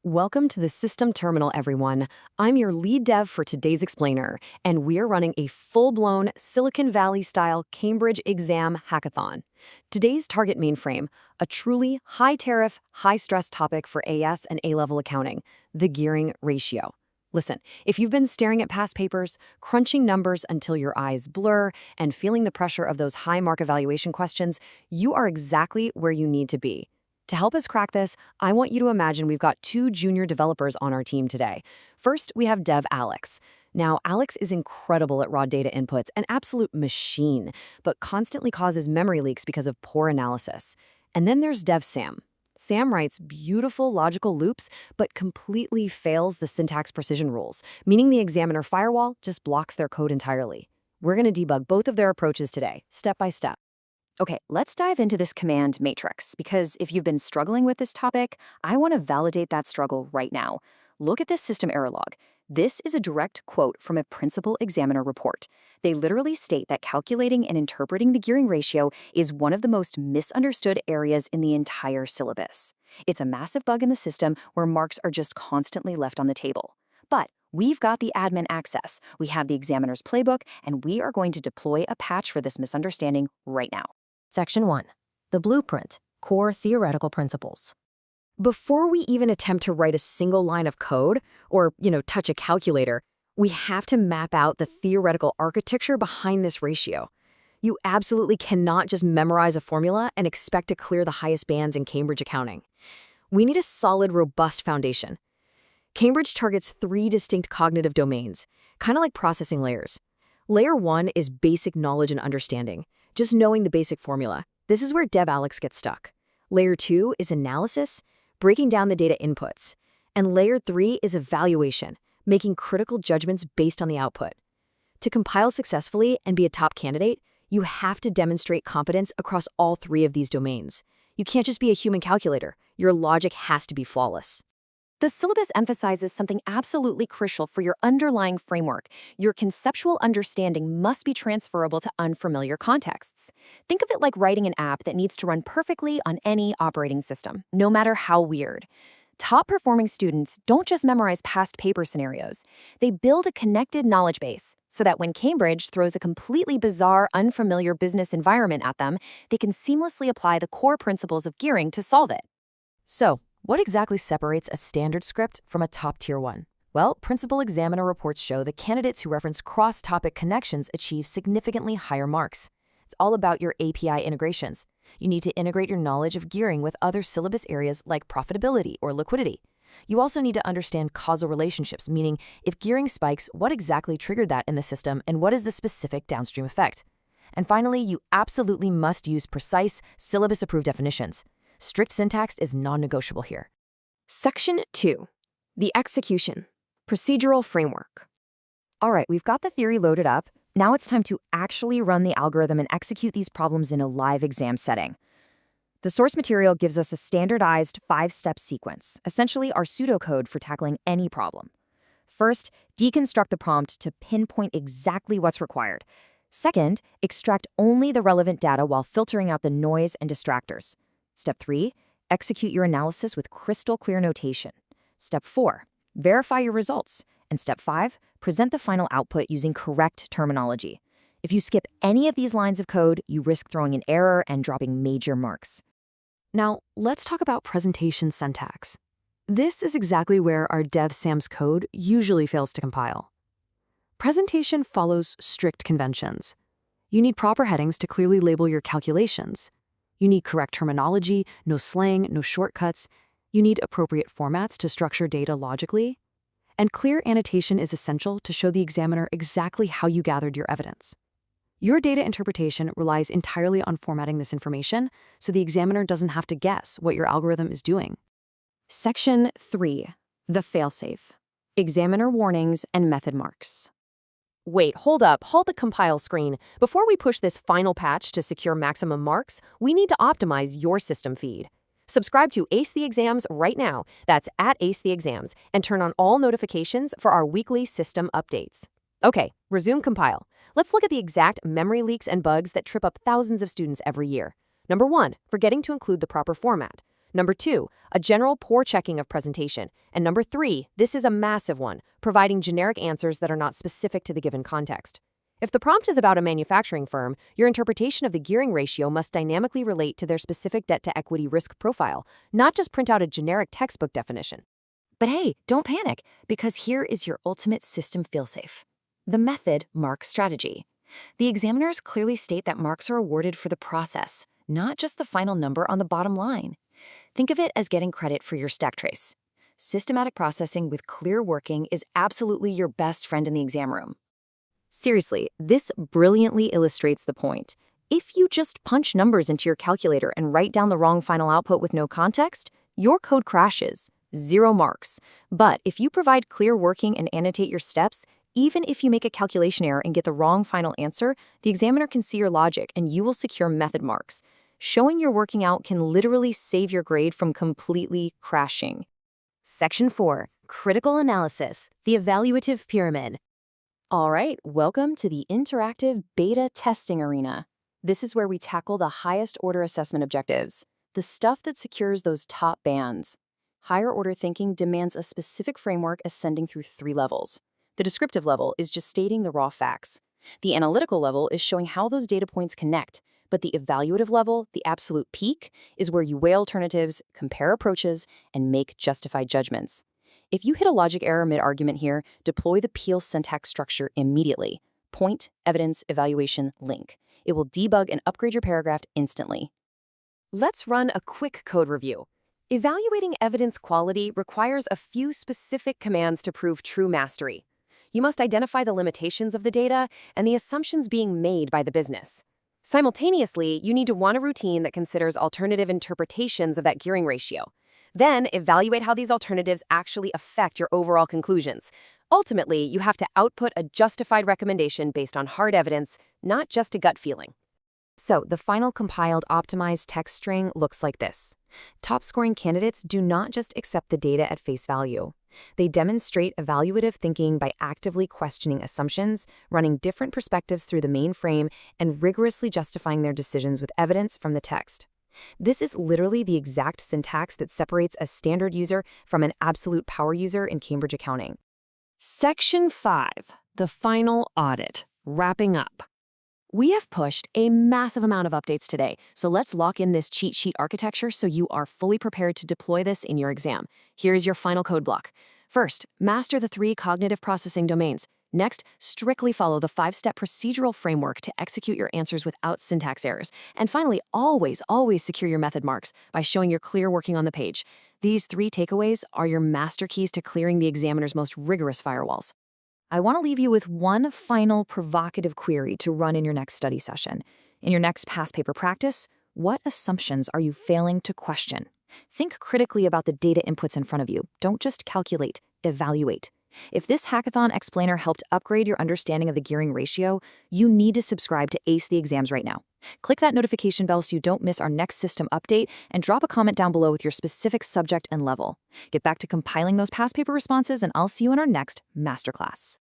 Welcome to the System Terminal, everyone. I'm your lead dev for today's explainer, and we're running a full-blown Silicon Valley-style Cambridge exam hackathon. Today's target mainframe, a truly high-tariff, high-stress topic for AS and A-level accounting, the gearing ratio. Listen, if you've been staring at past papers, crunching numbers until your eyes blur, and feeling the pressure of those high-mark evaluation questions, you are exactly where you need to be. To help us crack this, I want you to imagine we've got two junior developers on our team today. First, we have Dev Alex. Now, Alex is incredible at raw data inputs, an absolute machine, but constantly causes memory leaks because of poor analysis. And then there's Dev Sam. Sam writes beautiful logical loops, but completely fails the syntax precision rules, meaning the examiner firewall just blocks their code entirely. We're going to debug both of their approaches today, step by step. Okay, let's dive into this command matrix, because if you've been struggling with this topic, I want to validate that struggle right now. Look at this system error log. This is a direct quote from a principal examiner report. They literally state that calculating and interpreting the gearing ratio is one of the most misunderstood areas in the entire syllabus. It's a massive bug in the system where marks are just constantly left on the table. But we've got the admin access, we have the examiner's playbook, and we are going to deploy a patch for this misunderstanding right now. Section 1. The Blueprint, Core Theoretical Principles. Before we even attempt to write a single line of code or, touch a calculator, we have to map out the theoretical architecture behind this ratio. You absolutely cannot just memorize a formula and expect to clear the highest bands in Cambridge accounting. We need a solid, robust foundation. Cambridge targets 3 distinct cognitive domains, kind of like processing layers. Layer 1 is basic knowledge and understanding, just knowing the basic formula. This is where Dev Alex gets stuck. Layer 2 is analysis, breaking down the data inputs. And Layer 3 is evaluation, making critical judgments based on the output. To compile successfully and be a top candidate, you have to demonstrate competence across all 3 of these domains. You can't just be a human calculator. Your logic has to be flawless. The syllabus emphasizes something absolutely crucial for your underlying framework. Your conceptual understanding must be transferable to unfamiliar contexts. Think of it like writing an app that needs to run perfectly on any operating system, no matter how weird. Top-performing students don't just memorize past paper scenarios. They build a connected knowledge base so that when Cambridge throws a completely bizarre, unfamiliar business environment at them, they can seamlessly apply the core principles of gearing to solve it. So, what exactly separates a standard script from a top-tier one? Well, principal examiner reports show that candidates who reference cross-topic connections achieve significantly higher marks. It's all about your API integrations. You need to integrate your knowledge of gearing with other syllabus areas like profitability or liquidity. You also need to understand causal relationships, meaning if gearing spikes, what exactly triggered that in the system and what is the specific downstream effect? And finally, you absolutely must use precise, syllabus-approved definitions. Strict syntax is non-negotiable here. Section 2. The Execution, Procedural Framework. All right, we've got the theory loaded up. Now it's time to actually run the algorithm and execute these problems in a live exam setting. The source material gives us a standardized 5-step sequence, essentially our pseudocode for tackling any problem. First, deconstruct the prompt to pinpoint exactly what's required. Second, extract only the relevant data while filtering out the noise and distractors. Step 3, execute your analysis with crystal clear notation. Step 4, verify your results. And Step 5, present the final output using correct terminology. If you skip any of these lines of code, you risk throwing an error and dropping major marks. Now, let's talk about presentation syntax. This is exactly where our Dev Sam's code usually fails to compile. Presentation follows strict conventions. You need proper headings to clearly label your calculations. You need correct terminology, no slang, no shortcuts. You need appropriate formats to structure data logically. And clear annotation is essential to show the examiner exactly how you gathered your evidence. Your data interpretation relies entirely on formatting this information, so the examiner doesn't have to guess what your algorithm is doing. Section 3. The Failsafe, Examiner Warnings and Method Marks. Wait, hold up, halt the compile screen. Before we push this final patch to secure maximum marks, we need to optimize your system feed. Subscribe to Ace the Exams right now, that's @Ace the Exams, and turn on all notifications for our weekly system updates. Okay, resume compile. Let's look at the exact memory leaks and bugs that trip up thousands of students every year. Number 1, forgetting to include the proper format. Number 2, a general poor checking of presentation. And number 3, this is a massive one, providing generic answers that are not specific to the given context. If the prompt is about a manufacturing firm, your interpretation of the gearing ratio must dynamically relate to their specific debt-to-equity risk profile, not just print out a generic textbook definition. But hey, don't panic, because here is your ultimate system failsafe. The method mark strategy. The examiners clearly state that marks are awarded for the process, not just the final number on the bottom line. Think of it as getting credit for your stack trace. Systematic processing with clear working is absolutely your best friend in the exam room. Seriously, this brilliantly illustrates the point. If you just punch numbers into your calculator and write down the wrong final output with no context, your code crashes. 0 marks. But if you provide clear working and annotate your steps, even if you make a calculation error and get the wrong final answer, the examiner can see your logic and you will secure method marks. Showing your working out can literally save your grade from completely crashing. Section 4, Critical Analysis, the Evaluative Pyramid. All right, welcome to the interactive beta testing arena. This is where we tackle the highest order assessment objectives, the stuff that secures those top bands. Higher order thinking demands a specific framework ascending through 3 levels. The descriptive level is just stating the raw facts. The analytical level is showing how those data points connect, but the evaluative level, the absolute peak, is where you weigh alternatives, compare approaches, and make justified judgments. If you hit a logic error mid-argument here, deploy the Peel syntax structure immediately. Point, evidence, evaluation, link. It will debug and upgrade your paragraph instantly. Let's run a quick code review. Evaluating evidence quality requires a few specific commands to prove true mastery. You must identify the limitations of the data and the assumptions being made by the business. Simultaneously, you need to run a routine that considers alternative interpretations of that gearing ratio. Then, evaluate how these alternatives actually affect your overall conclusions. Ultimately, you have to output a justified recommendation based on hard evidence, not just a gut feeling. So, the final compiled optimized text string looks like this. Top-scoring candidates do not just accept the data at face value. They demonstrate evaluative thinking by actively questioning assumptions, running different perspectives through the main frame, and rigorously justifying their decisions with evidence from the text. This is literally the exact syntax that separates a standard user from an absolute power user in Cambridge accounting. Section 5, the final audit, wrapping up. We have pushed a massive amount of updates today, so let's lock in this cheat sheet architecture so you are fully prepared to deploy this in your exam. Here is your final code block. First, master the 3 cognitive processing domains. Next, strictly follow the 5-step procedural framework to execute your answers without syntax errors. And finally, always secure your method marks by showing your clear working on the page. These 3 takeaways are your master keys to clearing the examiner's most rigorous firewalls. I want to leave you with one final provocative query to run in your next study session. In your next past paper practice, what assumptions are you failing to question? Think critically about the data inputs in front of you. Don't just calculate, evaluate. If this hackathon explainer helped upgrade your understanding of the gearing ratio, you need to subscribe to Ace the Exams right now. Click that notification bell so you don't miss our next system update, and drop a comment down below with your specific subject and level. Get back to compiling those past paper responses, and I'll see you in our next masterclass.